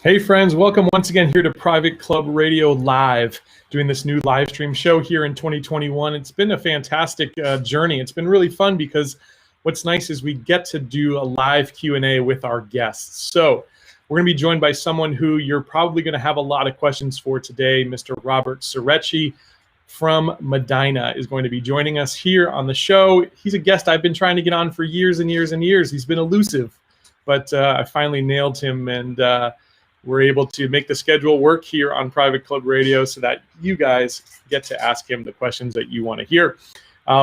Hey friends, welcome once again here to Private Club Radio Live, doing this new live stream show here in 2021. It's been a fantastic journey. It's been really fun because what's nice is we get to do a live Q&A with our guests. So we're going to be joined by someone who you're probably going to have a lot of questions for today. Mr. Robert Sereci from Medinah is going to be joining us here on the show. He's a guest I've been trying to get on for years and years and years. He's been elusive, but I finally nailed him, and we're able to make the schedule work here on Private Club Radio so that you guys get to ask him the questions that you want to hear.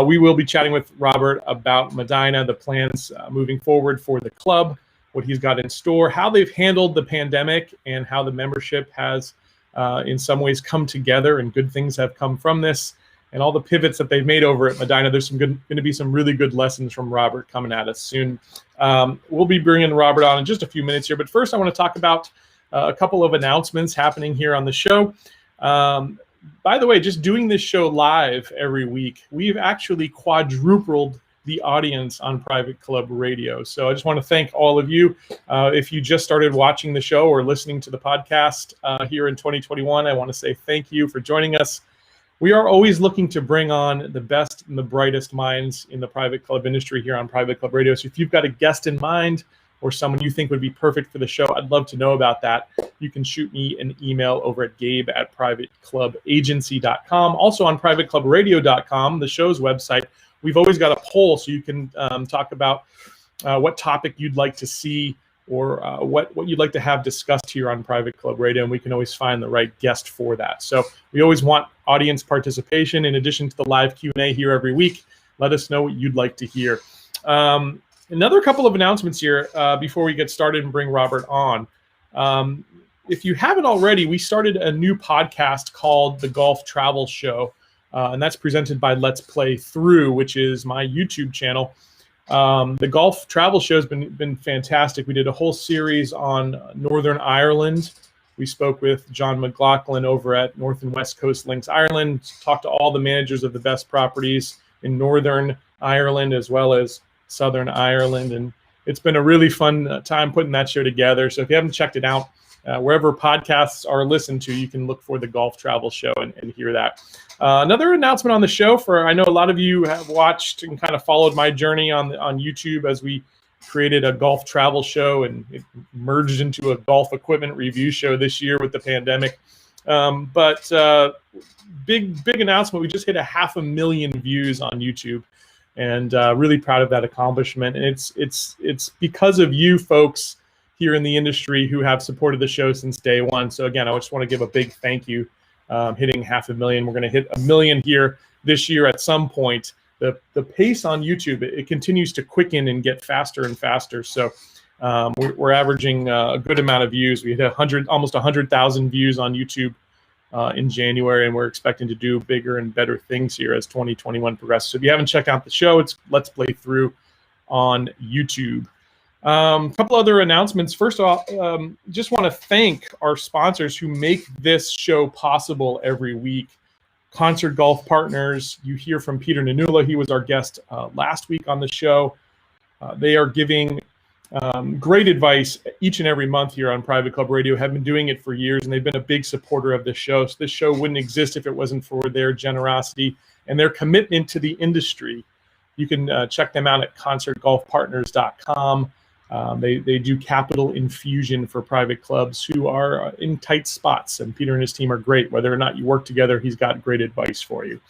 We will be chatting with Robert about Medinah, the plans moving forward for the club, what he's got in store, how they've handled the pandemic, and how the membership has in some ways come together and good things have come from this, and all the pivots that they've made over at Medinah. There's going to be some really good lessons from Robert coming at us soon. We'll be bringing Robert on in just a few minutes here, but first I want to talk about a couple of announcements happening here on the show. By the way, just doing this show live every week, we've actually quadrupled the audience on Private Club Radio. So I just want to thank all of you. If you just started watching the show or listening to the podcast here in 2021, I want to say thank you for joining us. We are always looking to bring on the best and the brightest minds in the private club industry here on Private Club Radio. So if you've got a guest in mind, or someone you think would be perfect for the show, I'd love to know about that. You can shoot me an email over at gabe@privateclubagency.com. Also on privateclubradio.com, the show's website, we've always got a poll so you can talk about what topic you'd like to see or what you'd like to have discussed here on Private Club Radio, and we can always find the right guest for that. So we always want audience participation in addition to the live Q&A here every week. Let us know what you'd like to hear. Another couple of announcements here before we get started and bring Robert on. If you haven't already, we started a new podcast called The Golf Travel Show, and that's presented by Let's Play Through, which is my YouTube channel. The Golf Travel Show has been fantastic. We did a whole series on Northern Ireland. We spoke with John McLaughlin over at North and West Coast Links Ireland, talked to all the managers of the best properties in Northern Ireland as well as Southern Ireland, and it's been a really fun time putting that show together. So if you haven't checked it out, wherever podcasts are listened to, you can look for the Golf Travel Show and hear that. Another announcement on the show, I know a lot of you have watched and kind of followed my journey on YouTube as we created a golf travel show, and it merged into a golf equipment review show this year with the pandemic. But big announcement, we just hit 500,000 views on YouTube. And really proud of that accomplishment. And it's because of you folks here in the industry who have supported the show since day one. So again, I just want to give a big thank you. Hitting 500,000, we're going to hit 1 million here this year at some point. The pace on YouTube, it continues to quicken and get faster and faster. So we're averaging a good amount of views. We hit almost 100,000 views on YouTube in January, and we're expecting to do bigger and better things here as 2021 progresses. So if you haven't checked out the show, it's Let's Play Through on YouTube. A couple other announcements. First of all, just want to thank our sponsors who make this show possible every week. Concert Golf Partners. You hear from Peter Nanula. He was our guest last week on the show. They are giving great advice each and every month here on Private Club Radio. Have been doing it for years, and they've been a big supporter of this show. So this show wouldn't exist if it wasn't for their generosity and their commitment to the industry. You can check them out at concertgolfpartners.com. They do capital infusion for private clubs who are in tight spots, and Peter and his team are great. Whether or not you work together, he's got great advice for you.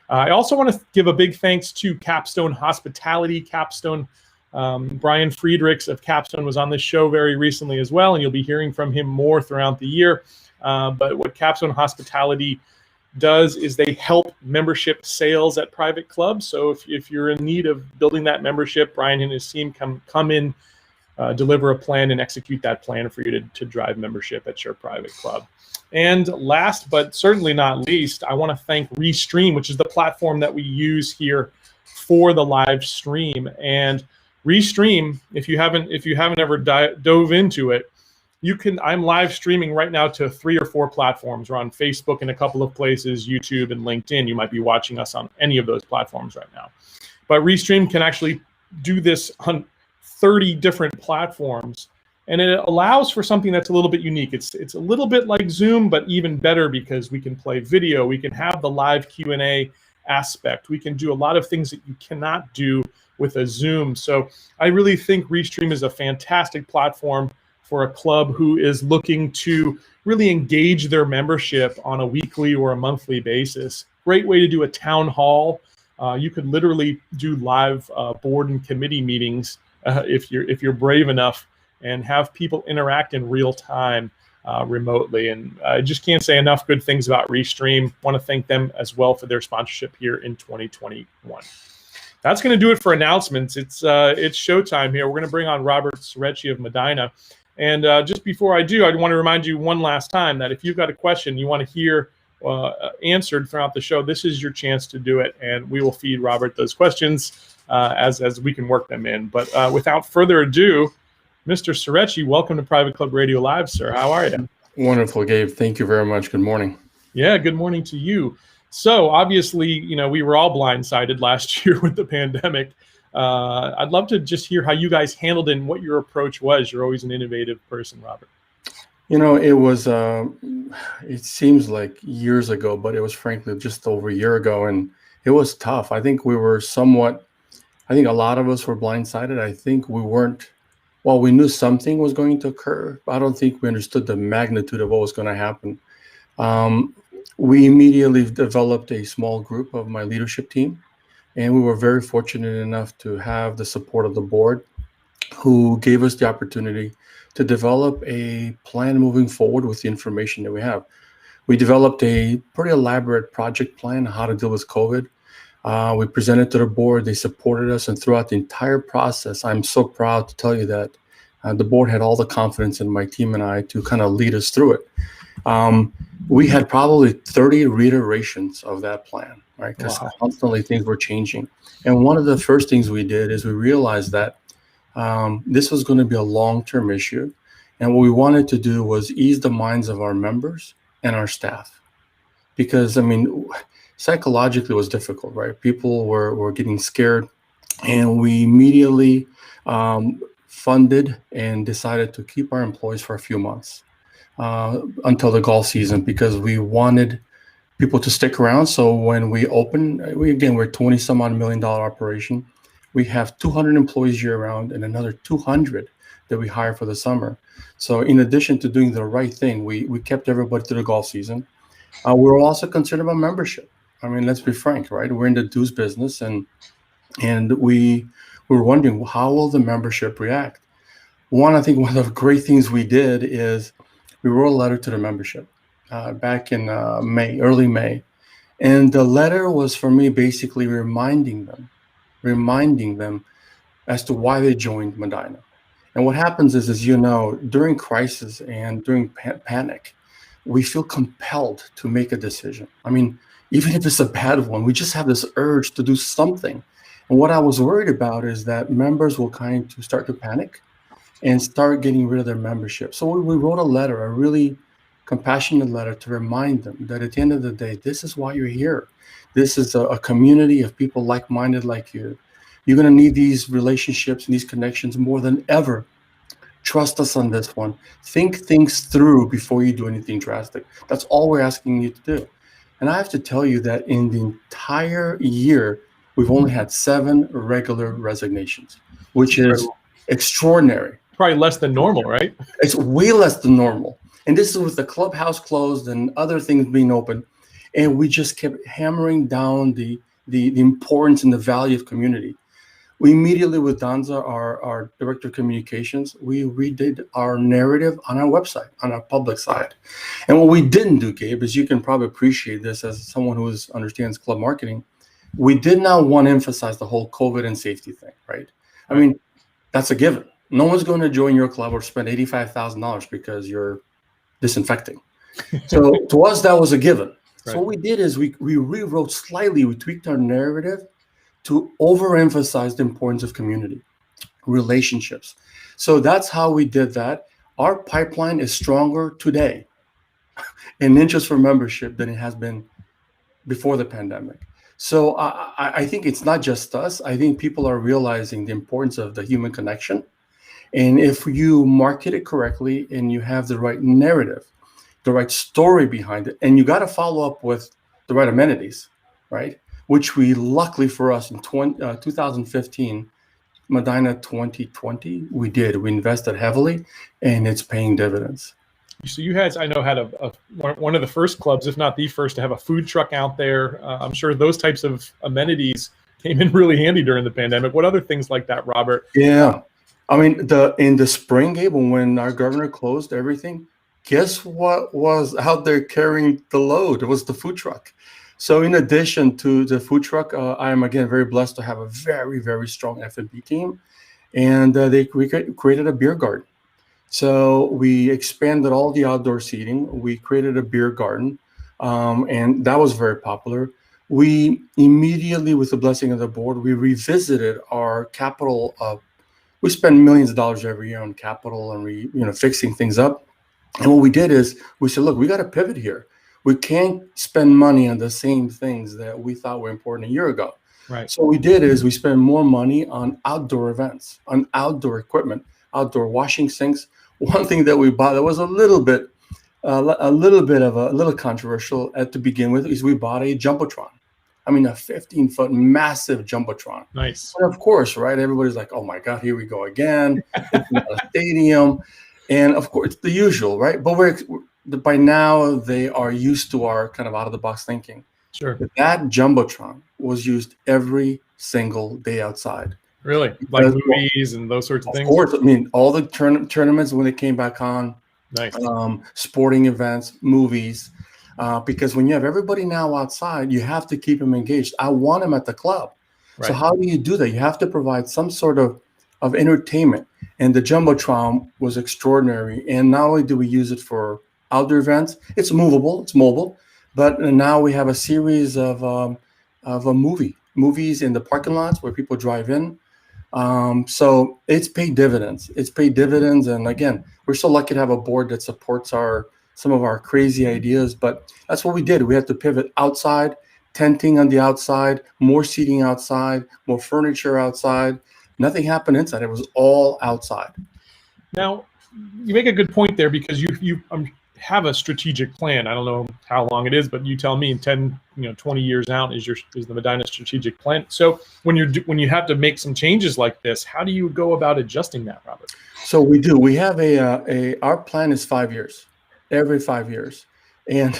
I also want to give a big thanks to Capstone Hospitality. Brian Friedrichs of Capstone was on this show very recently as well, and you'll be hearing from him more throughout the year. But what Capstone Hospitality does is they help membership sales at private clubs. So if you're in need of building that membership, Brian and his team come in, deliver a plan and execute that plan for you to drive membership at your private club. And last but certainly not least, I want to thank Restream, which is the platform that we use here for the live stream. And Restream, if you haven't ever dove into it, I'm live streaming right now to 3 or 4 platforms. We're on Facebook in a couple of places, YouTube and LinkedIn. You might be watching us on any of those platforms right now. But Restream can actually do this on 30 different platforms And it allows for something that's a little bit unique. It's a little bit like Zoom, but even better because we can play video. We can have the live Q&A aspect. We can do a lot of things that you cannot do with a Zoom. So I really think Restream is a fantastic platform for a club who is looking to really engage their membership on a weekly or a monthly basis. Great way to do a town hall. You could literally do live board and committee meetings if you're brave enough, and have people interact in real time remotely. And I just can't say enough good things about Restream. Want to thank them as well for their sponsorship here in 2021. That's going to do it for announcements. It's showtime here. We're going to bring on Robert Sereci of Medinah. And just before I do, I want to remind you one last time that if you've got a question you want to hear answered throughout the show, this is your chance to do it. And we will feed Robert those questions as we can work them in. But without further ado, Mr. Sereci, welcome to Private Club Radio Live, sir. How are you? Wonderful, Gabe. Thank you very much. Good morning. Yeah, good morning to you. So obviously, we were all blindsided last year with the pandemic. I'd love to just hear how you guys handled it and what your approach was. You're always an innovative person, Robert. It was, it seems like years ago, but it was frankly just over a year ago. And it was tough. I think we were I think a lot of us were blindsided. I think we weren't, well, we knew something was going to occur, but I don't think we understood the magnitude of what was going to happen. We immediately developed a small group of my leadership team, and we were very fortunate enough to have the support of the board, who gave us the opportunity to develop a plan moving forward with the information that we have. We developed a pretty elaborate project plan on how to deal with COVID. We presented to the board. They supported us, and throughout the entire process, I'm so proud to tell you that the board had all the confidence in my team and I to kind of lead us through it. We had probably 30 reiterations of that plan, right? Because constantly things were changing. And one of the first things we did is we realized that this was going to be a long-term issue. And what we wanted to do was ease the minds of our members and our staff. Because, psychologically it was difficult, right? People were getting scared. And we immediately funded and decided to keep our employees for a few months. Until the golf season, because we wanted people to stick around. So when we open, we're 20 some odd $1 million operation. We have 200 employees year round and another 200 that we hire for the summer. So in addition to doing the right thing, we kept everybody through the golf season. We're also concerned about membership. Let's be frank, right? We're in the dues business, and we were wondering, how will the membership react? I think one of the great things we did is we wrote a letter to the membership back in early May. And the letter was for me basically reminding them as to why they joined Medinah. And what happens is, during crisis and during panic, we feel compelled to make a decision. Even if it's a bad one, we just have this urge to do something. And what I was worried about is that members will start to panic and start getting rid of their membership. So we wrote a letter, a really compassionate letter, to remind them that at the end of the day, this is why you're here. This is a community of people like-minded like you. You're going to need these relationships and these connections more than ever. Trust us on this one. Think things through before you do anything drastic. That's all we're asking you to do. And I have to tell you that in the entire year, we've only had 7 regular resignations, which is extraordinary. Probably less than normal, right? It's way less than normal. And this is with the clubhouse closed and other things being open. And we just kept hammering down the importance and the value of community. We immediately, with Danza, our director of communications, we redid our narrative on our website, on our public side. And what we didn't do, Gabe, is, you can probably appreciate this as someone who understands club marketing, we did not want to emphasize the whole COVID and safety thing, right? That's a given. No one's going to join your club or spend $85,000 because you're disinfecting. So to us, that was a given. Right. So what we did is we rewrote slightly, we tweaked our narrative to overemphasize the importance of community, relationships. So that's how we did that. Our pipeline is stronger today in interest for membership than it has been before the pandemic. So I think it's not just us. I think people are realizing the importance of the human connection. And if you market it correctly and you have the right narrative, the right story behind it, and you got to follow up with the right amenities, right? Which we, luckily for us, in 2015, Medinah 2020, we did. We invested heavily, and it's paying dividends. So you guys, I know, had one of the first clubs, if not the first, to have a food truck out there. I'm sure those types of amenities came in really handy during the pandemic. What other things like that, Robert? Yeah. I mean, in the spring, Gabe, when our governor closed everything, guess what was out there carrying the load? It was the food truck. So in addition to the food truck, I am again very blessed to have a very, very strong F&B team. And we created a beer garden. So we expanded all the outdoor seating. We created a beer garden, and that was very popular. We immediately, with the blessing of the board, we revisited our capital. We spend millions of dollars every year on capital and fixing things up. And what we did is we said, look, we got to pivot here. We can't spend money on the same things that we thought were important a year ago. Right. So what we did is we spent more money on outdoor events, on outdoor equipment, outdoor washing sinks. One thing that we bought that was a little bit controversial to begin with is we bought a jumbotron. I mean, a 15-foot massive jumbotron. Nice. And of course, right? Everybody's like, "Oh my God, here we go again! It's not a stadium," and of course, the usual, right? But by now they are used to our kind of out of the box thinking. Sure. But that jumbotron was used every single day outside. Really? Like movies and those sorts of things? Of course. I mean, all the tournaments when they came back on, nice. Sporting events, movies, because when you have everybody now outside, you have to keep them engaged. I want them at the club. Right. So how do you do that? You have to provide some sort of entertainment. And the jumbotron was extraordinary. And not only do we use it for outdoor events, it's movable, it's mobile, but now we have a series of movies in the parking lots where people drive in. So it's paid dividends. It's paid dividends. And again, we're so lucky to have a board that supports some of our crazy ideas, but that's what we did. We had to pivot outside, tenting on the outside, more seating outside, more furniture outside. Nothing happened inside. It was all outside. Now, you make a good point there because you have a strategic plan. I don't know how long it is, but you tell me in 10, 20 years out is the Medinah strategic plan. So when you have to make some changes like this, how do you go about adjusting that, Robert? So we do. We have our plan is 5 years, every 5 years. And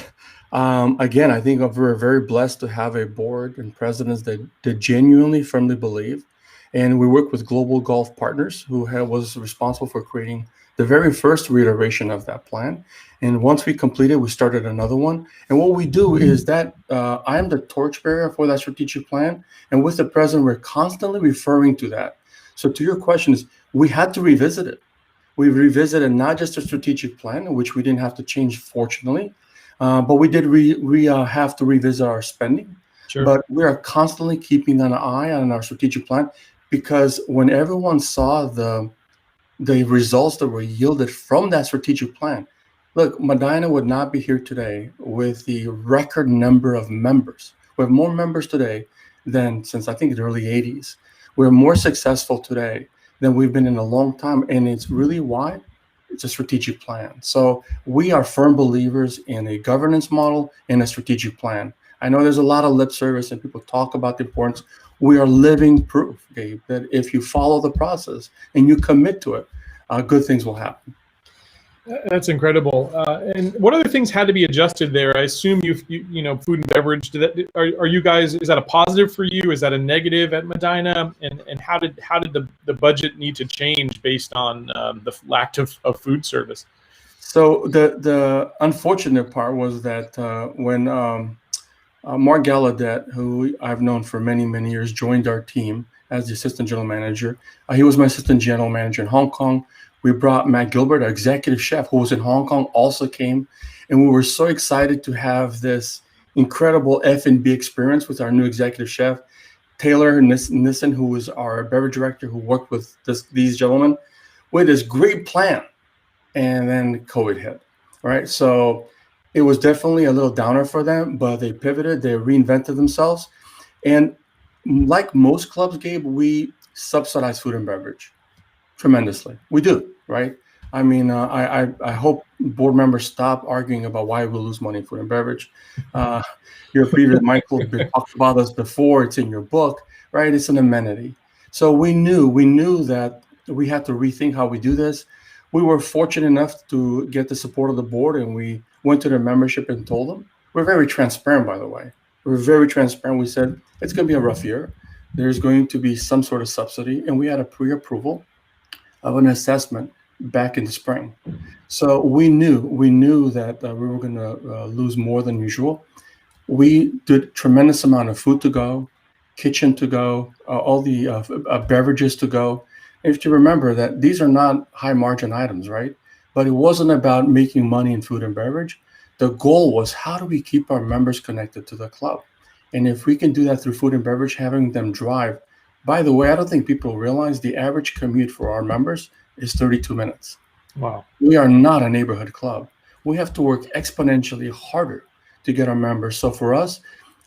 again, I think we're very blessed to have a board and presidents that genuinely, firmly believe. And we work with Global Golf Partners, who was responsible for creating the very first reiteration of that plan. And once we completed, we started another one. And what we do is that I am the torchbearer for that strategic plan. And with the president, we're constantly referring to that. So to your question is, we had to revisit it. We revisited not just the strategic plan, which we didn't have to change, fortunately, but we did have to revisit our spending. Sure. But we are constantly keeping an eye on our strategic plan, because when everyone saw the results that were yielded from that strategic plan, look, Medinah would not be here today with the record number of members. We have more members today than since I think the early 80s. We're more successful today than we've been in a long time. And it's really why? It's a strategic plan. So we are firm believers in a governance model and a strategic plan. I know there's a lot of lip service and people talk about the importance. We are living proof, Gabe, that if you follow the process and you commit to it, good things will happen. That's incredible. And what other things had to be adjusted there? I assume you know, food and beverage. Are you guys? Is that a positive for you? Is that a negative at Medinah? And how did the budget need to change based on the lack of food service? So the unfortunate part was that when Mark Gallaudet, who I've known for many, many years, joined our team as the assistant general manager. He was my assistant general manager in Hong Kong. We brought Matt Gilbert, our executive chef, who was in Hong Kong, also came. And we were so excited to have this incredible F&B experience with our new executive chef, Taylor Nissen, who was our beverage director, who worked with these gentlemen. We had this great plan. And then COVID hit, right? So it was definitely a little downer for them, but they pivoted, they reinvented themselves. And like most clubs, Gabe, we subsidize food and beverage. Tremendously. We do, right? I mean, I hope board members stop arguing about why we lose money in food and beverage. Uh, your previous Michael talked about this before. It's in your book, right? It's an amenity. So we knew that we had to rethink how we do this. We were fortunate enough to get the support of the board, and we went to their membership and told them. We're very transparent, by the way. We're very transparent. We said it's going to be a rough year. There's going to be some sort of subsidy, and we had a pre-approval of an assessment back in the spring. So we knew that we were going to lose more than usual. We did tremendous amount of food to go, kitchen to go, all the beverages to go. If you remember that these are not high margin items, right? But it wasn't about making money in food and beverage. The goal was, how do we keep our members connected to the club? And if we can do that through food and beverage, having them drive. By the way, I don't think people realize the average commute for our members is 32 minutes. Wow. We are not a neighborhood club. We have to work exponentially harder to get our members. So for us,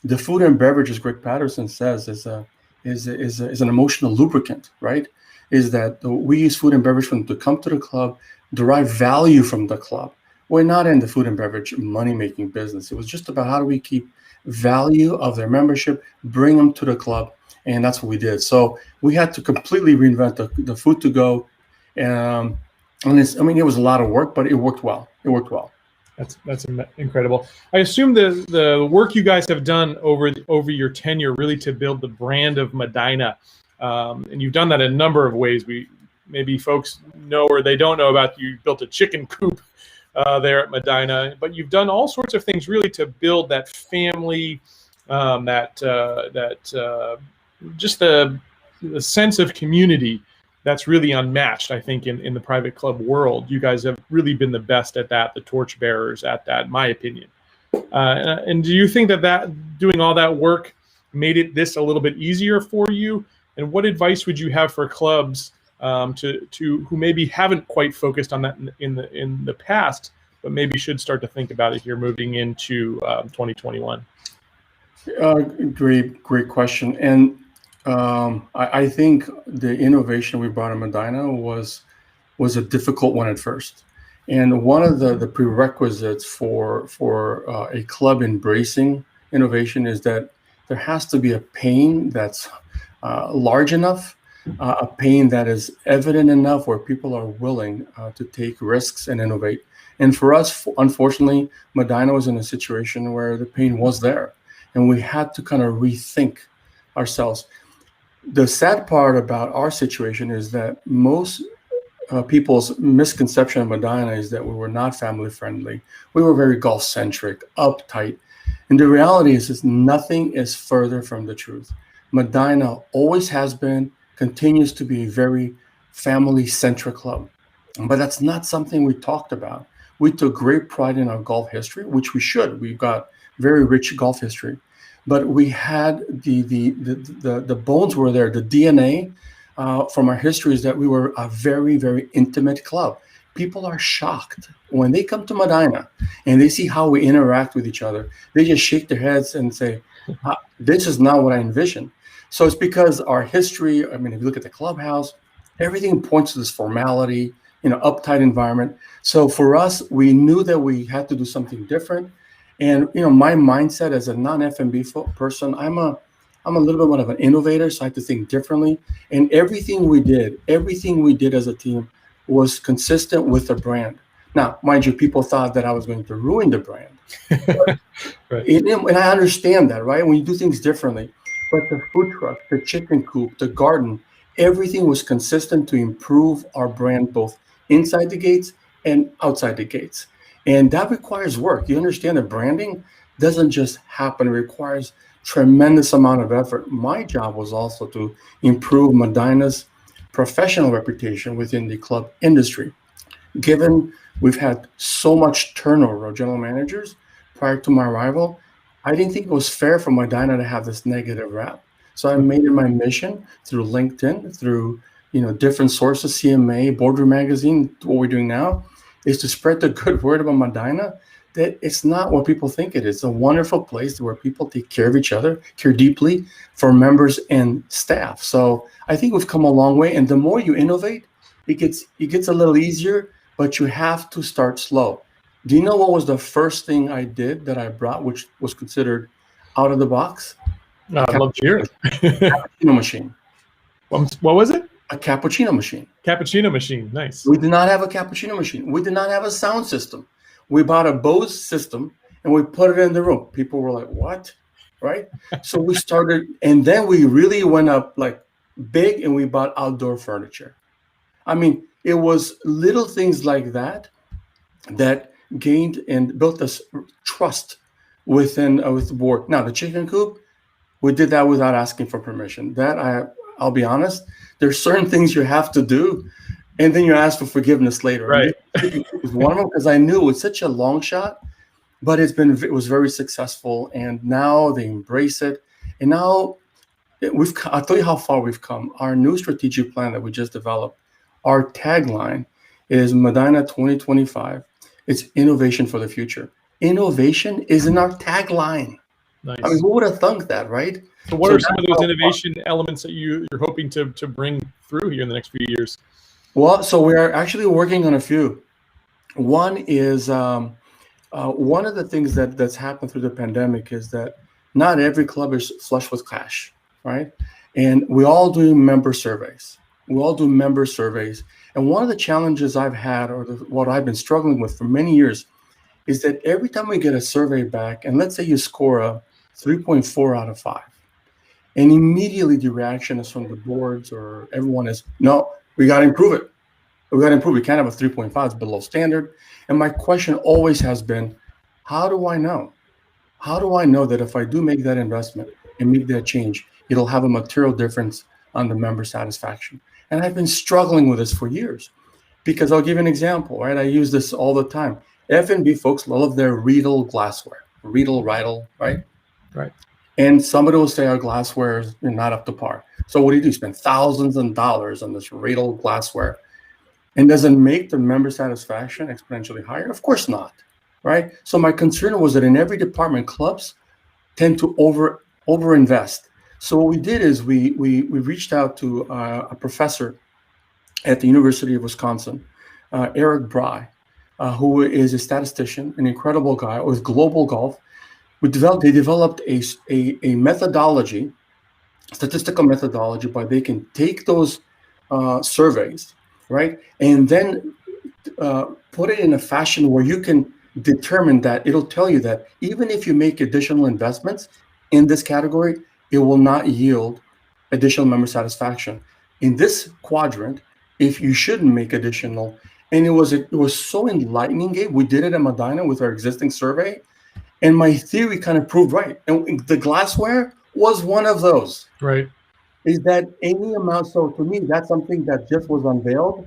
the food and beverage, as Greg Patterson says, is an emotional lubricant, right? Is that we use food and beverage for them to come to the club, derive value from the club. We're not in the food and beverage money-making business. It was just about how do we keep value of their membership, bring them to the club, and that's what we did. So we had to completely reinvent the food to go, and it was a lot of work, but it worked well. It worked well. That's incredible. I assume the work you guys have done over your tenure really to build the brand of Medinah, and you've done that in a number of ways. Maybe folks know or they don't know about you built a chicken coop there at Medinah, but you've done all sorts of things really to build that family, just the sense of community that's really unmatched, I think, in the private club world. You guys have really been the best at that, the torchbearers at that, in my opinion. And do you think that doing all that work made this a little bit easier for you? And what advice would you have for clubs to who maybe haven't quite focused on that in the past, but maybe should start to think about it here moving into 2021? Great question. And I think the innovation we brought in Medinah was a difficult one at first. And one of the prerequisites for a club embracing innovation is that there has to be a pain that's large enough, a pain that is evident enough where people are willing to take risks and innovate. And for us, unfortunately, Medinah was in a situation where the pain was there, and we had to kind of rethink ourselves. The sad part about our situation is that most people's misconception of Medinah is that we were not family friendly. We were very golf centric, uptight. And the reality is nothing is further from the truth. Medinah always has been, continues to be a very family centric club. But that's not something we talked about. We took great pride in our golf history, which we should. We've got very rich golf history. But we had the bones were there. The DNA from our history is that we were a very, very intimate club. People are shocked when they come to Medinah and they see how we interact with each other. They just shake their heads and say, this is not what I envisioned. So it's because our history, I mean, if you look at the clubhouse, everything points to this formality, uptight environment. So for us, we knew that we had to do something different. And my mindset as a non-F&B person, I'm a little bit more of an innovator, so I had to think differently. And everything we did as a team was consistent with the brand. Now, mind you, people thought that I was going to ruin the brand. Right. And I understand that, right? When you do things differently. But the food truck, the chicken coop, the garden, everything was consistent to improve our brand both inside the gates and outside the gates. And that requires work. You understand that branding doesn't just happen. It requires tremendous amount of effort. My job was also to improve Medinah's professional reputation within the club industry. Given we've had so much turnover of general managers prior to my arrival, I didn't think it was fair for Medinah to have this negative rap. So I made it my mission through LinkedIn, through different sources, CMA, Boardroom Magazine, what we're doing now, is to spread the good word about Medinah, that it's not what people think it is. It's a wonderful place where people take care of each other, care deeply for members and staff. So I think we've come a long way. And the more you innovate, it gets a little easier, but you have to start slow. Do you know what was the first thing I did that I brought, which was considered out of the box? A I'd love to hear it. cappuccino machine. What was it? A cappuccino machine. Cappuccino machine. Nice. We did not have a cappuccino machine. We did not have a sound system. We bought a Bose system and we put it in the room. People were like, "What?" Right? So we started, and then we really went up like big, and we bought outdoor furniture. I mean, it was little things like that that gained and built us trust with the board. Now, the chicken coop, we did that without asking for permission. I'll be honest, there's certain things you have to do, and then you ask for forgiveness later. And Right. this was one of them, because I knew it was such a long shot, but it was very successful, and now they embrace it. And now I'll tell you how far we've come. Our new strategic plan that we just developed, our tagline is Medinah 2025. It's innovation for the future. Innovation is in our tagline. Nice. I mean, who would have thunk that, right? So what are some of those innovation elements that you're hoping to bring through here in the next few years? Well, so we are actually working on a few. One is one of the things that's happened through the pandemic is that not every club is flush with cash, right? And we all do member surveys. And one of the challenges I've had, or what I've been struggling with for many years, is that every time we get a survey back, and let's say you score a 3.4 out of 5, and immediately the reaction is from the boards or everyone is, "No, we got to improve it. We got to improve. We can't have a 3.5. It's below standard." And my question always has been, how do I know? How do I know that if I do make that investment and make that change, it'll have a material difference on the member satisfaction? And I've been struggling with this for years, because I'll give you an example, right? I use this all the time. F&B folks love their Riedel glassware, Riedel, right? Right. And somebody will say our glassware is not up to par. So what do? You spend thousands of dollars on this Riedel glassware, and does it make the member satisfaction exponentially higher? Of course not, right? So my concern was that in every department, clubs tend to overinvest. So what we did is we reached out to a professor at the University of Wisconsin, Eric Bry, who is a statistician, an incredible guy with Global Golf. They developed a methodology, statistical methodology, but they can take those surveys, right, and then put it in a fashion where you can determine that it'll tell you that even if you make additional investments in this category, it will not yield additional member satisfaction. In this quadrant, if you shouldn't make additional, and it was so enlightening, Gabe. We did it at Medinah with our existing survey, and my theory kind of proved right. And the glassware was one of those. Right. Is that any amount? So to me, that's something that just was unveiled.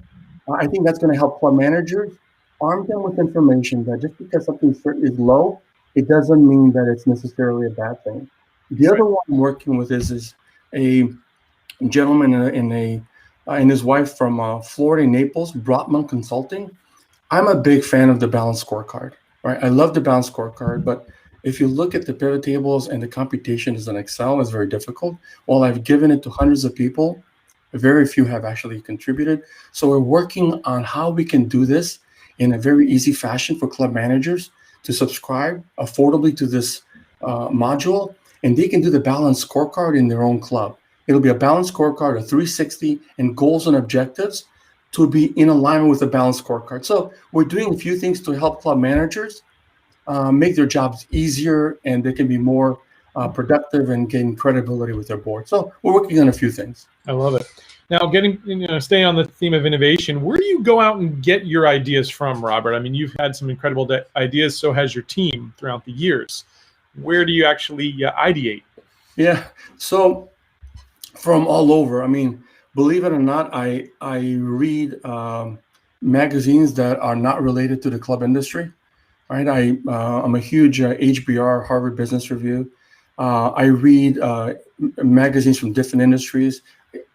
I think that's going to help club managers arm them with information that just because something is low, it doesn't mean that it's necessarily a bad thing. The other one I'm working with is a gentleman and his wife from Florida, Naples, Brotman Consulting. I'm a big fan of the balanced scorecard, right? I love the balanced scorecard, but if you look at the pivot tables and the computations in Excel, is very difficult. Well, I've given it to hundreds of people. Very few have actually contributed. So we're working on how we can do this in a very easy fashion for club managers to subscribe affordably to this module, and they can do the balanced scorecard in their own club. It'll be a balanced scorecard of 360 and goals and objectives to be in alignment with the balanced scorecard. So we're doing a few things to help club managers make their jobs easier, and they can be more productive and gain credibility with their board. So we're working on a few things. I love it. Now, staying on the theme of innovation, where do you go out and get your ideas from, Robert? I mean, you've had some incredible ideas, so has your team throughout the years. Where do you actually ideate? Yeah, so from all over. I mean, believe it or not, I read magazines that are not related to the club industry. Right, I'm a huge HBR, Harvard Business Review. I read magazines from different industries.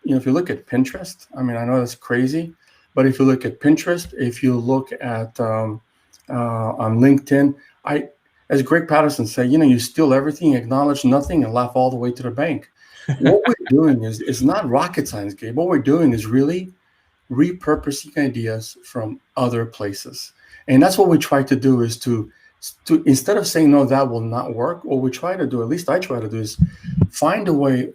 If you look at Pinterest, I mean, I know that's crazy, but if you look at Pinterest, if you look at on LinkedIn, as Greg Patterson said, you steal everything, acknowledge nothing, and laugh all the way to the bank. What we're doing is not rocket science, Gabe. What we're doing is really repurposing ideas from other places. And that's what we try to do, is to instead of saying, no, that will not work, what we try to do, at least I try to do, is find a way,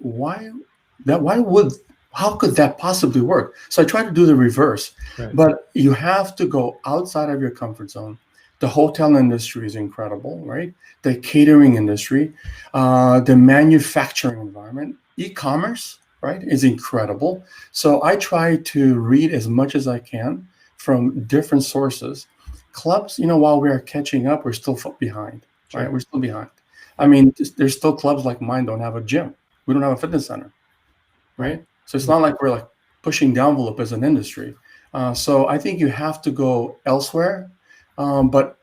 how could that possibly work? So I try to do the reverse. Right. But you have to go outside of your comfort zone. The hotel industry is incredible, right? The catering industry, the manufacturing environment, e-commerce, right, is incredible. So I try to read as much as I can from different sources. Clubs, while we are catching up, we're still behind, Sure. right? We're still behind. I mean, there's still clubs like mine don't have a gym. We don't have a fitness center, right? So it's not like we're like pushing the envelope as an industry. So I think you have to go elsewhere. But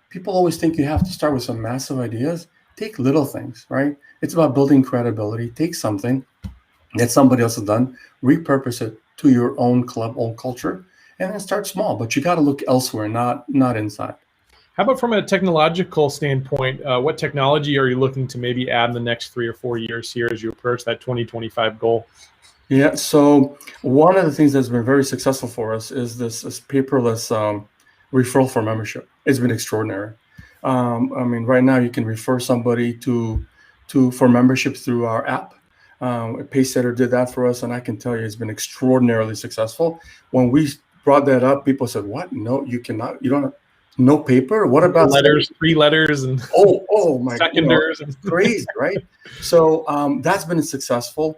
people always think you have to start with some massive ideas. Take little things, right? It's about building credibility. Take something that somebody else has done, repurpose it to your own club, own culture, and then start small. But you got to look elsewhere, not inside. How about from a technological standpoint? What technology are you looking to maybe add in the next 3 or 4 years here as you approach that 2025 goal? Yeah. So one of the things that's been very successful for us is this paperless referral for membership. It's been extraordinary. I mean, right now you can refer somebody for membership through our app. Paysetter did that for us, and I can tell you it's been extraordinarily successful. When we brought that up, people said, "What? No, you cannot. You don't have no paper. What about letters, 3 letters, and oh my, seconders? Crazy, right?" So that's been successful.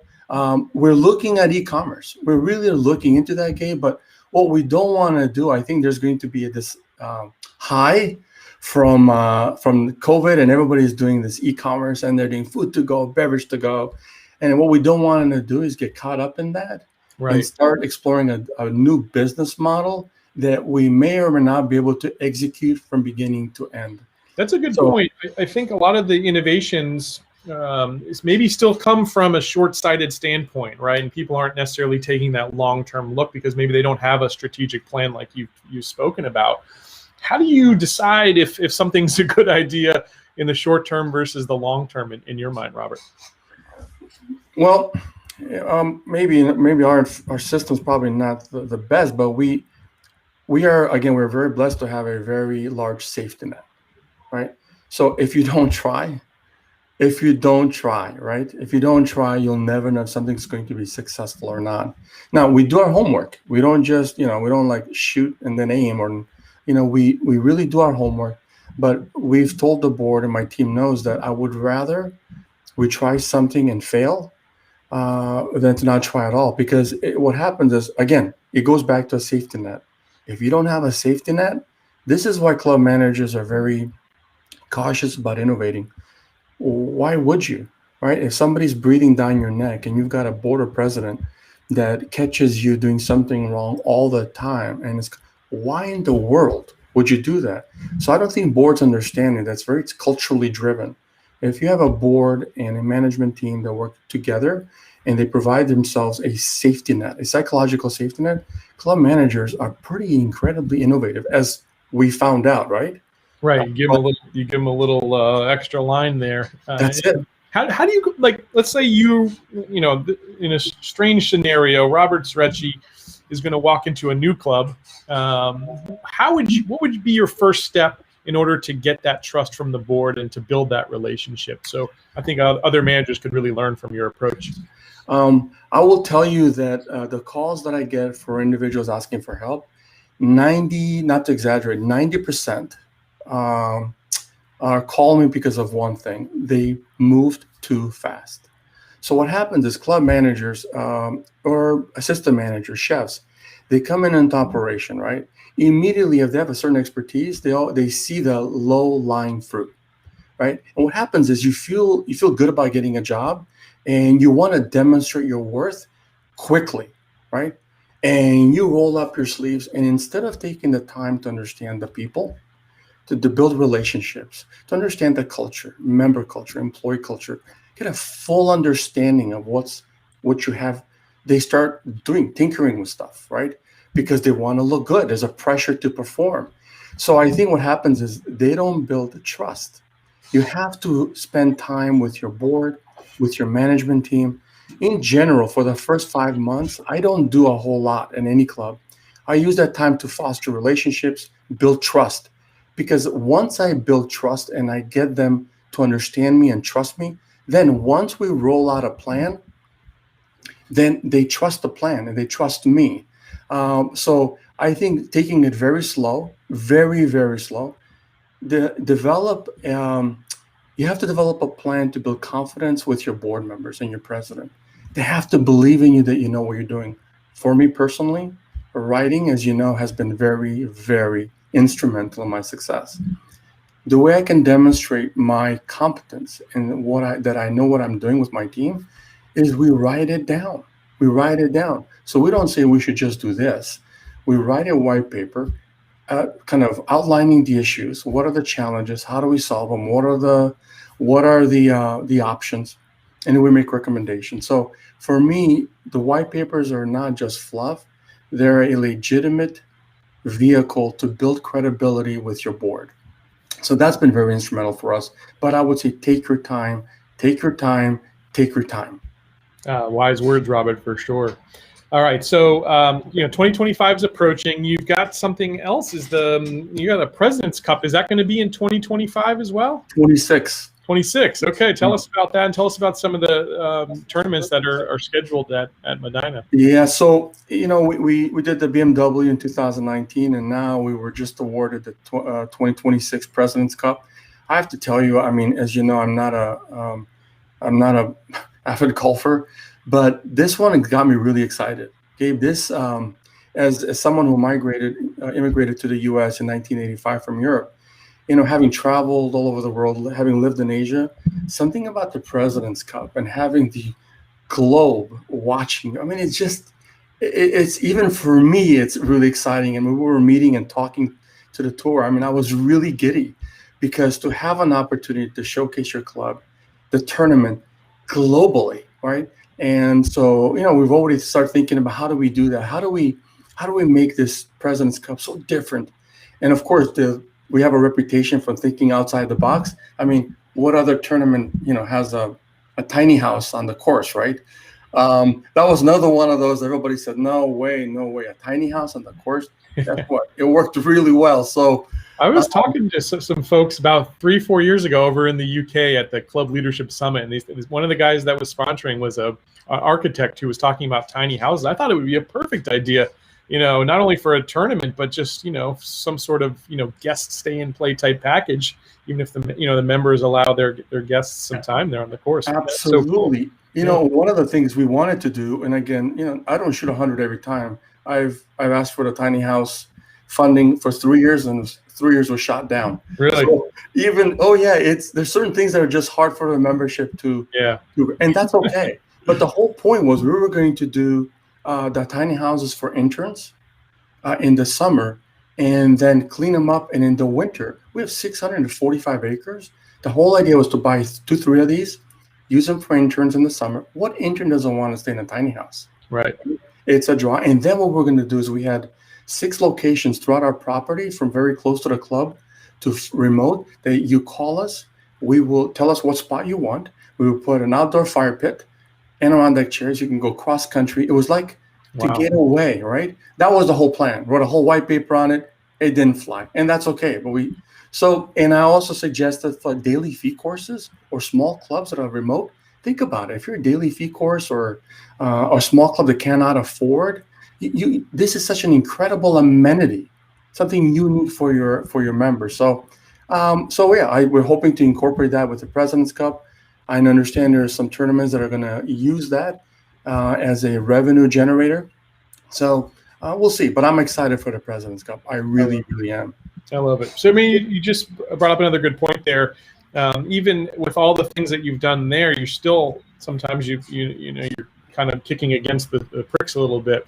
We're looking at e-commerce. We're really looking into that game, but what we don't want to do, I think there's going to be this high from COVID, and everybody's doing this e-commerce, and they're doing food to go, beverage to go. And what we don't want to do is get caught up in that, Right, and start exploring a new business model that we may or may not be able to execute from beginning to end. That's a good point. I think a lot of the innovations is maybe still come from a short-sighted standpoint, right? And people aren't necessarily taking that long-term look because maybe they don't have a strategic plan like you've spoken about. How do you decide if something's a good idea in the short term versus the long term in your mind, Robert? Well, maybe our system's probably not the best, but we're very blessed to have a very large safety net, right? So if you don't try, right? If you don't try, you'll never know if something's going to be successful or not. Now, we do our homework. We don't just, we don't like shoot and then aim, or, we really do our homework. But we've told the board, and my team knows, that I would rather we try something and fail than to not try at all. Because what happens is, again, it goes back to a safety net. If you don't have a safety net, this is why club managers are very cautious about innovating. Why would you, right? If somebody's breathing down your neck and you've got a board or president that catches you doing something wrong all the time, and why in the world would you do that? So I don't think boards understand it. That's very culturally driven. If you have a board and a management team that work together and they provide themselves a safety net, a psychological safety net, club managers are pretty incredibly innovative, as we found out, right? Right. You give them a little extra line there. That's it. How do you, like, let's say in a strange scenario, Robert Sereci is going to walk into a new club. What would be your first step in order to get that trust from the board and to build that relationship? So I think other managers could really learn from your approach. I will tell you that the calls that I get for individuals asking for help, not to exaggerate, 90% are calling me because of one thing: they moved too fast. So what happens is club managers or assistant managers, chefs, they come in into operation, right? Immediately, if they have a certain expertise, they see the low-lying fruit, right? And what happens is you feel good about getting a job, and you want to demonstrate your worth quickly, right? And you roll up your sleeves, and instead of taking the time to understand the people, to build relationships, to understand the culture, member culture, employee culture, get a full understanding of what you have, they start tinkering with stuff, right? Because they want to look good. There's a pressure to perform. So I think what happens is they don't build trust. You have to spend time with your board, with your management team, In general, for the first 5 months, I don't do a whole lot in any club. I use that time to foster relationships, build trust. Because once I build trust and I get them to understand me and trust me, then once we roll out a plan, then they trust the plan and they trust me. So I think taking it very slow, very, very slow, develop you have to develop a plan to build confidence with your board members and your president. They have to believe in you that you know what you're doing. For me personally, writing, as you know, has been very, very instrumental in my success. The way I can demonstrate my competence and that I know what I'm doing with my team is we write it down. We write it down. So we don't say we should just do this. We write a white paper, kind of outlining the issues. What are the challenges? How do we solve them? What are the options? And then we make recommendations. So for me, the white papers are not just fluff; they're a legitimate vehicle to build credibility with your board. So that's been very instrumental for us. But I would say take your time, take your time, take your time. Wise words, Robert, for sure. All right, so 2025 is approaching. You've got something else. You got a President's Cup? Is that going to be in 2025 as well? 26. 26. Okay, tell us about that, and tell us about some of the tournaments that are scheduled at Medinah. Yeah, so we did the BMW in 2019, and now we were just awarded the 2026 President's Cup. I have to tell you, I mean, as you know, I'm not a avid golfer, but this one got me really excited. Gabe, this as someone who immigrated to the U.S. in 1985 from Europe, having traveled all over the world, having lived in Asia, something about the President's Cup and having the globe watching. I mean, it's even for me, it's really exciting. And when we were meeting and talking to the tour, I mean, I was really giddy because to have an opportunity to showcase your club, the tournament globally, right? And so, we've already started thinking about how do we do that? How do we make this President's Cup so different? And of course, we have a reputation for thinking outside the box. I mean, what other tournament, has a tiny house on the course, right? That was another one of those. Everybody said, no way, a tiny house on the course. Guess what? It worked really well. So I was talking to some folks about 3-4 years ago over in the UK at the Club Leadership Summit, and one of the guys that was sponsoring was an architect who was talking about tiny houses. I thought it would be a perfect idea, not only for a tournament, but just some sort of guest stay and play type package, even if the members allow their guests some time there on the course. Absolutely. So cool. One of the things we wanted to do, and again, I don't shoot 100 every time. I've asked for the tiny house funding for 3 years, and 3 years was shot down. Really? So there's certain things that are just hard for the membership to do, and that's okay. But the whole point was we were going to do the tiny houses for interns in the summer, and then clean them up. And in the winter, we have 645 acres. The whole idea was to buy 2-3 of these, use them for interns in the summer. What intern doesn't want to stay in a tiny house? Right. It's a draw. And then what we're going to do is we had 6 locations throughout our property, from very close to the club to remote, that you call us. We will tell us what spot you want. We will put an outdoor fire pit and around deck chairs. You can go cross country. It was like to get away, right? That was the whole plan. Wrote a whole white paper on it. It didn't fly, and that's okay. But and I also suggested for daily fee courses or small clubs that are remote. Think about it. If you're a daily fee course or a small club that cannot afford, this is such an incredible amenity, something unique for your members. We're hoping to incorporate that with the President's Cup. I understand there are some tournaments that are going to use that as a revenue generator. So we'll see. But I'm excited for the President's Cup. I really, really am. I love it. So, I mean, you just brought up another good point there. Even with all the things that you've done there, you still sometimes you're kind of kicking against the pricks a little bit.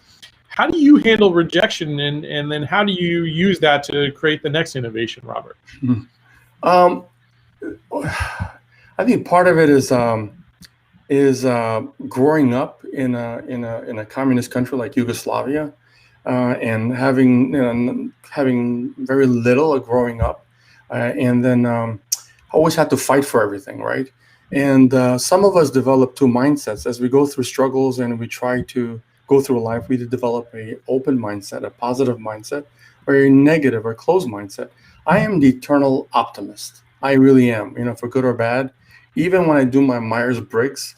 How do you handle rejection, and then how do you use that to create the next innovation, Robert? I think part of it is growing up in a communist country like Yugoslavia, and having very little growing up, and then always had to fight for everything, right? And some of us develop two mindsets as we go through struggles and we try to go through life. We develop a open mindset, a positive mindset, or a negative or closed mindset. I am the eternal optimist. I really am, for good or bad. Even when I do my Myers-Briggs,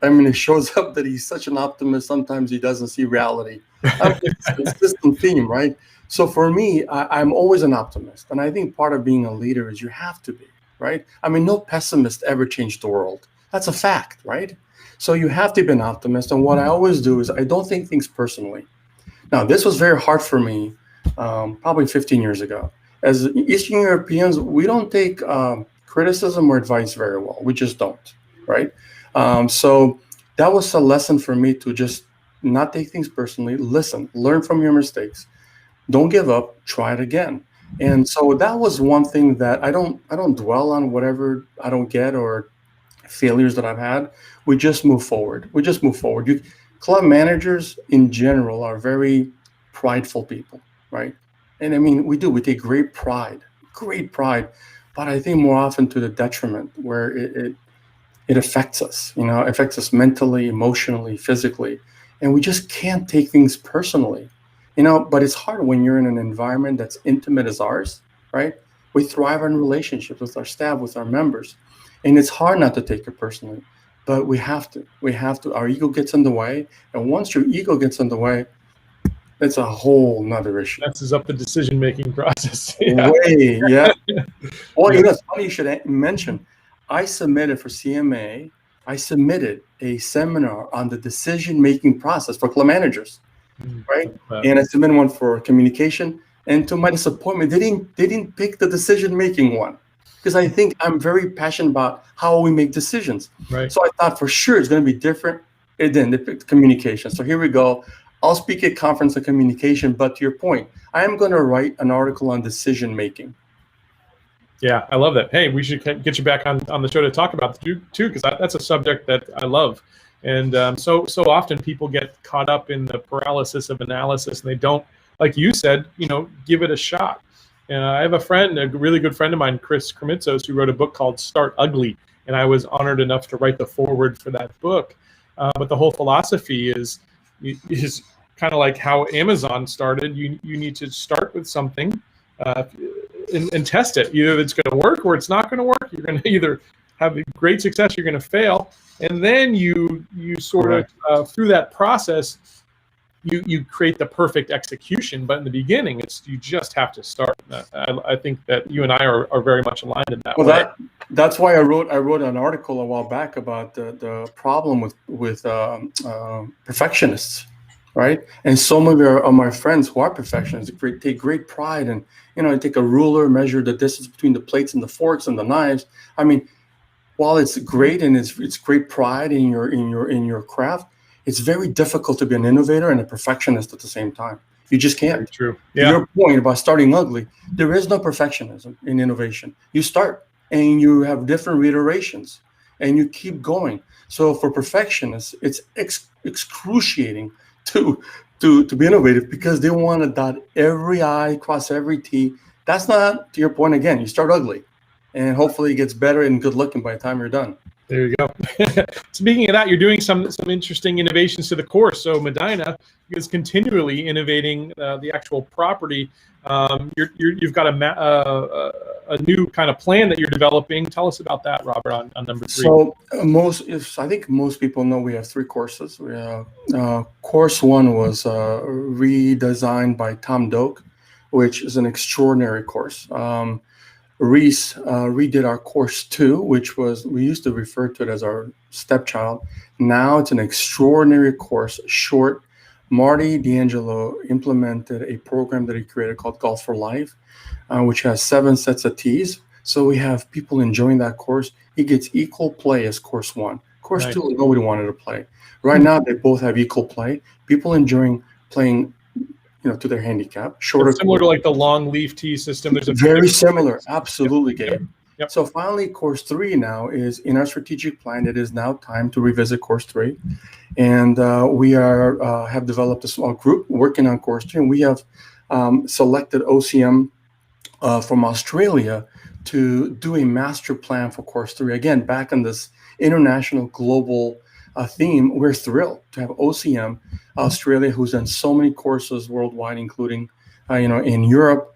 I mean, it shows up that he's such an optimist. Sometimes he doesn't see reality. I mean, it's a consistent theme, right? So for me, I'm always an optimist. And I think part of being a leader is you have to be, right? I mean, no pessimist ever changed the world. That's a fact, right? So you have to be an optimist. And what I always do is I don't take things personally. Now, this was very hard for me probably 15 years ago. As Eastern Europeans, we don't take criticism or advice very well. We just don't, right? So that was a lesson for me to just not take things personally, listen, learn from your mistakes, don't give up, try it again. And so that was one thing that I don't dwell on whatever I don't get or failures that I've had. We just move forward. We just move forward. Club managers in general are very prideful people, right? And I mean, we take great pride, but I think more often to the detriment where it affects us, affects us mentally, emotionally, physically. And we just can't take things personally, but it's hard when you're in an environment that's intimate as ours, right? We thrive on relationships with our staff, with our members. And it's hard not to take it personally, but we have to. Our ego gets in the way. And once your ego gets in the way, it's a whole nother issue. Messes up the decision-making process. Yeah. Way, yeah. Well, Yeah. it's funny you should mention. I submitted for CMA. I submitted a seminar on the decision-making process for club managers, right? And I submitted one for communication. And to my disappointment, they didn't pick the decision-making one because I think I'm very passionate about how we make decisions. Right. So I thought for sure it's going to be different. And then they picked communication. So here we go. I'll speak at conference on communication. But to your point, I am going to write an article on decision-making. Yeah, I love that. Hey, we should get you back on the show to talk about the too, because that's a subject that I love. And so often people get caught up in the paralysis of analysis, and they don't, like you said, give it a shot. And I have a really good friend of mine, Chris Kremitzos, who wrote a book called Start Ugly, and I was honored enough to write the foreword for that book. But the whole philosophy is kind of like how Amazon started. You need to start with something. And test it. Either it's going to work or it's not going to work. You're going to either have great success, you're going to fail, and then you sort of through that process, you create the perfect execution. But in the beginning, you just have to start. I think that you and I are very much aligned in that way. That's why I wrote an article a while back about the problem with perfectionists. Right, and so many of my friends who are perfectionists take great pride in, take a ruler, measure the distance between the plates and the forks and the knives. I mean, while it's great and it's great pride in your craft, it's very difficult to be an innovator and a perfectionist at the same time. You just can't. Very true. Yeah. To your point about starting ugly, there is no perfectionism in innovation. You start and you have different reiterations and you keep going. So for perfectionists, it's excruciating to be innovative because they want to dot every I, cross every T. That's not, to your point again, you start ugly and hopefully it gets better and good looking by the time you're done. There you go. Speaking of that, you're doing some interesting innovations to the course. So Medinah is continually innovating the actual property. You've got a new kind of plan that you're developing. Tell us about that, Robert, on number 3. So I think most people know we have 3 courses. Course 1 was redesigned by Tom Doak, which is an extraordinary course. Reese redid our course 2, which we used to refer to it as our stepchild. Now it's an extraordinary course, short. Marty D'Angelo implemented a program that he created called Golf for Life, which has 7 sets of tees. So we have people enjoying that course. He gets equal play as course 1. Course 2, nobody wanted to play. Right now, they both have equal play. People enjoying playing, to their handicap. Shorter, similar to like the long leaf tee system. There's very similar, absolutely, Gabe. Yep. So finally, course 3 now is in our strategic plan. It is now time to revisit course 3, and we have developed a small group working on course 3, and we have selected OCM from Australia to do a master plan for course 3. Again, back in this international, global theme, we're thrilled to have OCM Australia, who's done so many courses worldwide, including in Europe.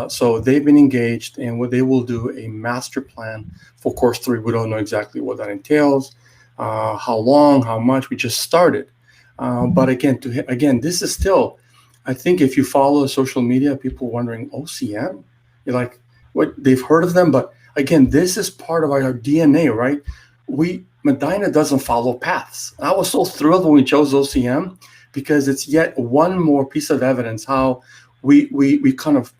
So they've been engaged, and what they will do a master plan for course 3. We don't know exactly what that entails, how long, how much. We just started, but again, this is still. I think if you follow social media, people wondering OCM, you're like, what? They've heard of them, but again, this is part of our DNA, right? Medinah doesn't follow paths. I was so thrilled when we chose OCM because it's yet one more piece of evidence how we kind of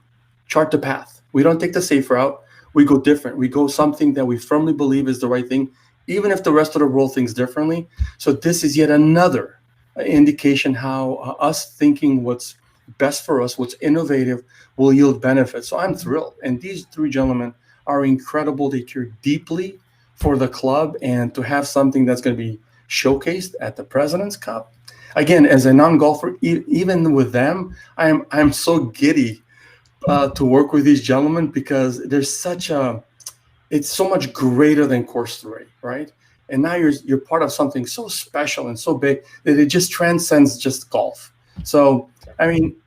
chart the path. We don't take the safe route. We go different. We go something that we firmly believe is the right thing, even if the rest of the world thinks differently. So this is yet another indication how us thinking what's best for us, what's innovative, will yield benefits. So I'm thrilled. And these 3 gentlemen are incredible. They care deeply for the club, and to have something that's going to be showcased at the President's Cup. Again, as a non-golfer, even with them, I'm so giddy to work with these gentlemen because there's it's so much greater than course 3, right? And now you're part of something so special and so big that it just transcends just golf. So, I mean,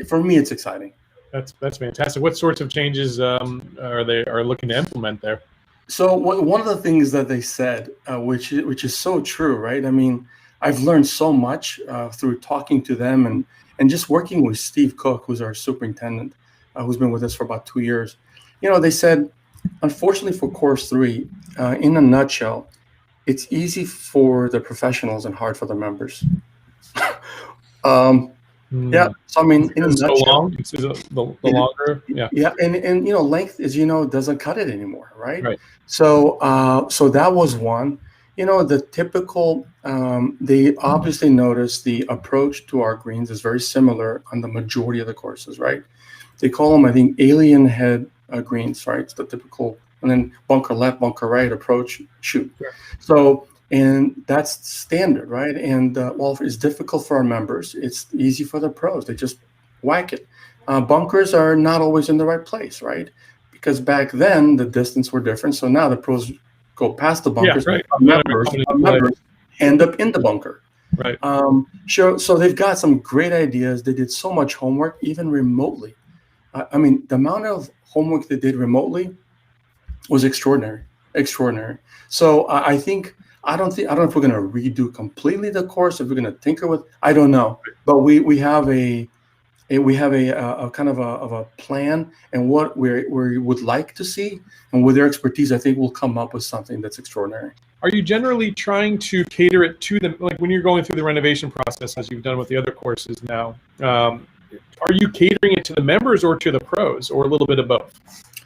for me, it's exciting. That's fantastic. What sorts of changes are they looking to implement there? So one of the things that they said, which is so true, right? I mean, I've learned so much through talking to them and just working with Steve Cook, who's our superintendent, who's been with us for about 2 years. They said, unfortunately for course 3, in a nutshell, it's easy for the professionals and hard for the members. Yeah. So I mean, in a nutshell, so long. It's the longer. Yeah. Yeah, and length is doesn't cut it anymore, right? Right. So so that was one. The typical. They obviously noticed the approach to our greens is very similar on the majority of the courses, right? They call them, I think, alien head greens, right? It's the typical, and then bunker left, bunker right approach, shoot. Sure. So. And that's standard, right? And while it's difficult for our members, it's easy for the pros. They just whack it. Bunkers are not always in the right place, right? Because back then the distance were different. So now the pros go past the bunkers. Yeah, right. Our members end up in the bunker. Right. Sure. So they've got some great ideas. They did so much homework, even remotely. I mean, the amount of homework they did remotely was extraordinary. So I think. I don't know if we're going to redo completely the course. If we're going to tinker with, I don't know. But we have a kind of a plan, and what we would like to see, and with their expertise, I think we'll come up with something that's extraordinary. Are you generally trying to cater it to them, like when you're going through the renovation process, as you've done with the other courses now? Are you catering it to the members or to the pros, or a little bit of both?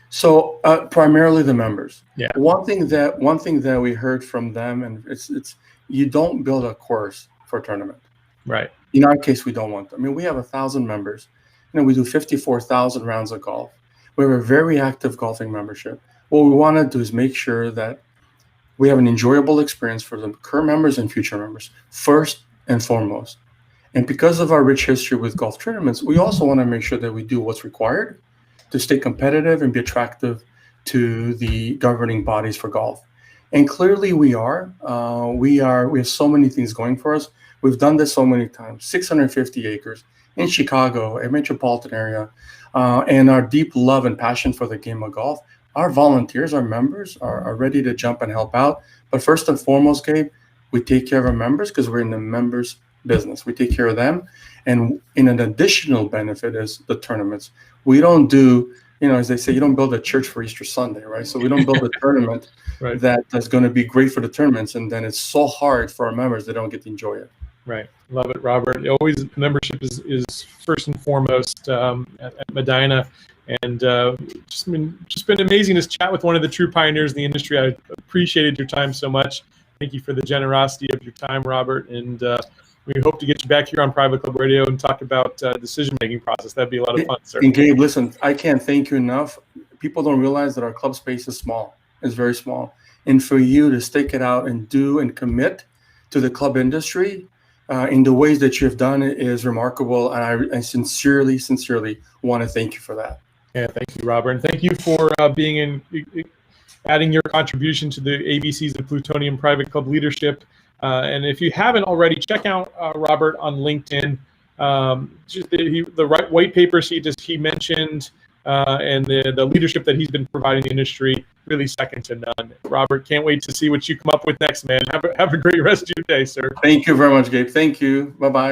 So primarily the members. Yeah. One thing that we heard from them, and it's you don't build a course for a tournament. Right. In our case, we don't want them. I mean, we have 1,000 members. We do 54,000 rounds of golf. We have a very active golfing membership. What we want to do is make sure that we have an enjoyable experience for the current members and future members, first and foremost. And because of our rich history with golf tournaments, we also want to make sure that we do what's required to stay competitive and be attractive to the governing bodies for golf. And clearly we are. We have so many things going for us. We've done this so many times, 650 acres in Chicago, a metropolitan area, and our deep love and passion for the game of golf. Our volunteers, our members are ready to jump and help out. But first and foremost, Gabe, we take care of our members because we're in the members business. We take care of them. And in an additional benefit is the tournaments. We don't do, as they say, you don't build a church for Easter Sunday, right? So we don't build a tournament right. that's going to be great for the tournaments, and then it's so hard for our members, they don't get to enjoy it. Right. Love it, Robert. Always membership is first and foremost at Medinah. And just been amazing to chat with one of the true pioneers in the industry. I appreciated your time so much. Thank you for the generosity of your time, Robert. And we hope to get you back here on Private Club Radio and talk about decision-making process. That'd be a lot of fun, sir. And Gabe, listen, I can't thank you enough. People don't realize that our club space is small. It's very small. And for you to stick it out and do and commit to the club industry in the ways that you've done is remarkable. And I sincerely want to thank you for that. Yeah, thank you, Robert. And thank you for being adding your contribution to the ABCs of Plutonium Private Club leadership. And if you haven't already, check out Robert on LinkedIn. Just the right white papers he mentioned, and the leadership that he's been providing the industry, really second to none. Robert, can't wait to see what you come up with next, man. Have a great rest of your day, sir. Thank you very much, Gabe. Thank you. Bye-bye.